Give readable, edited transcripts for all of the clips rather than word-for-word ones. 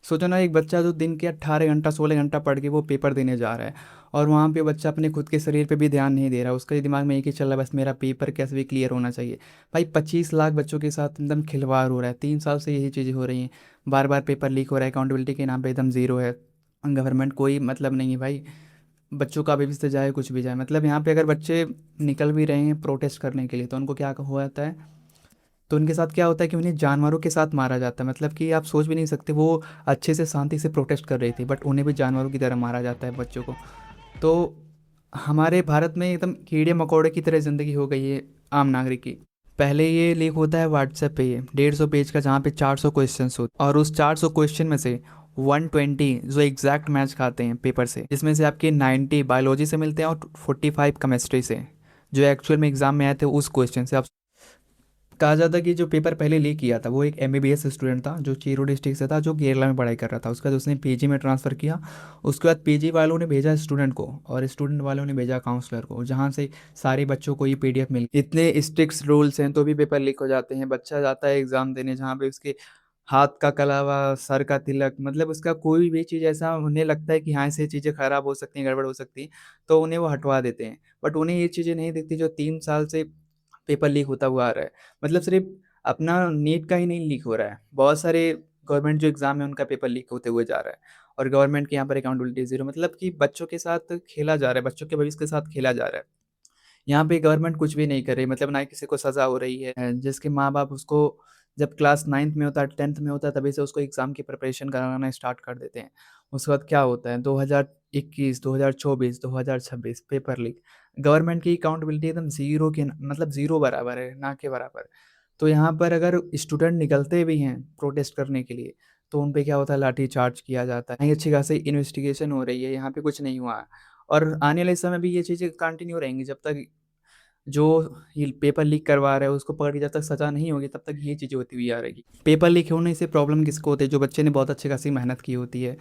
सोचो ना, एक बच्चा जो दिन के 18 घंटा 16 घंटा पढ़ के वो पेपर देने जा रहा है, और वहाँ पे बच्चा अपने खुद के शरीर पे भी ध्यान नहीं दे रहा, उसका दिमाग में एक ही चल रहा है, बस मेरा पेपर कैसे भी क्लियर होना चाहिए। भाई 25 लाख बच्चों के साथ एकदम खिलवाड़ हो रहा है, 3 साल से यही चीज़ें हो रही हैं। बार बार पेपर लीक हो रहा है, अकाउंटेबिलिटी के नाम पे एकदम ज़ीरो है। गवर्नमेंट कोई मतलब नहीं है भाई, बच्चों का भविष्य जाए कुछ भी जाए। मतलब यहाँ पे अगर बच्चे निकल भी रहे हैं प्रोटेस्ट करने के लिए, तो उनको क्या हो जाता है, तो उनके साथ क्या होता है कि उन्हें जानवरों के साथ मारा जाता है। मतलब कि आप सोच भी नहीं सकते, वो अच्छे से शांति से प्रोटेस्ट कर रही थी, बट उन्हें भी जानवरों की तरह मारा जाता है बच्चों को। तो हमारे भारत में एकदम कीड़े मकोड़े की तरह ज़िंदगी हो गई है आम नागरिक की। पहले ये लीक होता है व्हाट्सएप पे, ये 150 पेज का, जहाँ पे 400 क्वेश्चन होते, और उस 400 क्वेश्चन में से 120 जो एग्जैक्ट मैच खाते हैं पेपर से, जिसमें से आपके 90 बायोलॉजी से मिलते हैं और 45 केमिस्ट्री से, जो एक्चुअल में एग्जाम में आए थे उस क्वेश्चन से। आप कहा जाता है कि जो पेपर पहले लीक किया था वो एक एमबीबीएस स्टूडेंट था, जो चीरो डिस्ट्रिक्ट से था, जो केरला में पढ़ाई कर रहा था। उसके बाद उसने पीजी में ट्रांसफ़र किया। उसके बाद पीजी वालों ने भेजा स्टूडेंट को, और स्टूडेंट वालों ने भेजा काउंसलर को, जहाँ से सारे बच्चों को ये पीडीएफ मिल। इतने स्ट्रिक्ट रूल्स हैं तो भी पेपर लीक हो जाते हैं। बच्चा जाता है एग्ज़ाम देने, जहाँ पे उसके हाथ का कलावा, सर का तिलक, मतलब उसका कोई भी चीज़ ऐसा उन्हें लगता है कि हाँ, ऐसे चीज़ें ख़राब हो सकती हैं, गड़बड़ हो सकती है, तो उन्हें वो हटवा देते हैं। बट उन्हें ये चीज़ें नहीं दिखती जो 3 साल से पेपर लीक होता हुआ आ रहा है। मतलब सिर्फ अपना नीट का ही नहीं लीक हो रहा है, बहुत सारे गवर्नमेंट जो एग्ज़ाम है उनका पेपर लीक होते हुए जा रहा है, और गवर्नमेंट के यहाँ पर अकाउंटेबिलिटी ज़ीरो। मतलब कि बच्चों के साथ खेला जा रहा है, बच्चों के भविष्य के साथ खेला जा रहा है। यहाँ पे गवर्नमेंट कुछ भी नहीं कर रही, मतलब ना ही किसी को सज़ा हो रही है। जिसके माँ-बाप उसको जब क्लास 9th में होता है, 10th में होता है, तभी से उसको एग्ज़ाम की प्रिपरेशन कराना स्टार्ट कर देते हैं। उसके बाद क्या होता है, 2021, 2024, 2026 पेपर लीक। गवर्नमेंट की अकाउंटेबिलिटी एकदम ज़ीरो के मतलब ज़ीरो बराबर है, ना के बराबर। तो यहाँ पर अगर स्टूडेंट निकलते भी हैं प्रोटेस्ट करने के लिए, तो उन पे क्या होता है, लाठी चार्ज किया जाता है। नहीं, अच्छी खासी इन्वेस्टिगेशन हो रही है, यहाँ पे कुछ नहीं हुआ है। और आने वाले समय भी ये चीज़ें कंटिन्यू रहेंगी, जब तक जो ये पेपर लीक करवा रहा है उसको पकड़ के जब तक सज़ा नहीं होगी, तब तक ये चीज़ें होती हुई आ रहेगी। पेपर लीक होने से प्रॉब्लम किसको होती है, जो बच्चे ने बहुत अच्छी खासी मेहनत की होती है,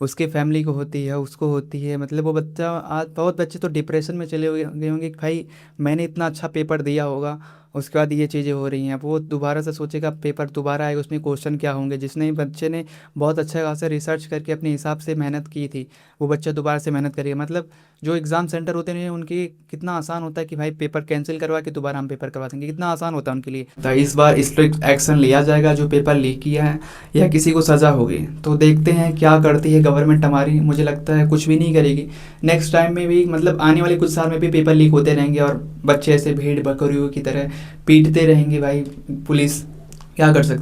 उसके फैमिली को होती है, उसको होती है। मतलब वो बच्चा, आज बहुत बच्चे तो डिप्रेशन में चले हुए गए होंगे कि भाई मैंने इतना अच्छा पेपर दिया होगा, उसके बाद ये चीज़ें हो रही हैं। अब वो दोबारा से सोचेगा पेपर दोबारा आएगा, उसमें क्वेश्चन क्या होंगे। जिसने बच्चे ने बहुत अच्छा खासा रिसर्च करके अपने हिसाब से मेहनत की थी, वो बच्चा दोबारा से मेहनत करेगा। मतलब जो एग्ज़ाम सेंटर होते हैं उनकी कितना आसान होता है कि भाई पेपर कैंसिल करवा के दोबारा हम पेपर करवा देंगे, कितना आसान होता है उनके लिए। तो इस बार स्ट्रिक्ट एक्शन लिया जाएगा जो पेपर लीक किया है, या किसी को सज़ा होगी। तो देखते हैं क्या करती है गवर्नमेंट हमारी। मुझे लगता है कुछ भी नहीं करेगी। नेक्स्ट टाइम में भी, मतलब आने वाले कुछ साल में भी पेपर लीक होते रहेंगे, और बच्चे ऐसे भेड़ बकरियों की तरह पीटते रहेंगे भाई। पुलिस क्या कर सकते हैं।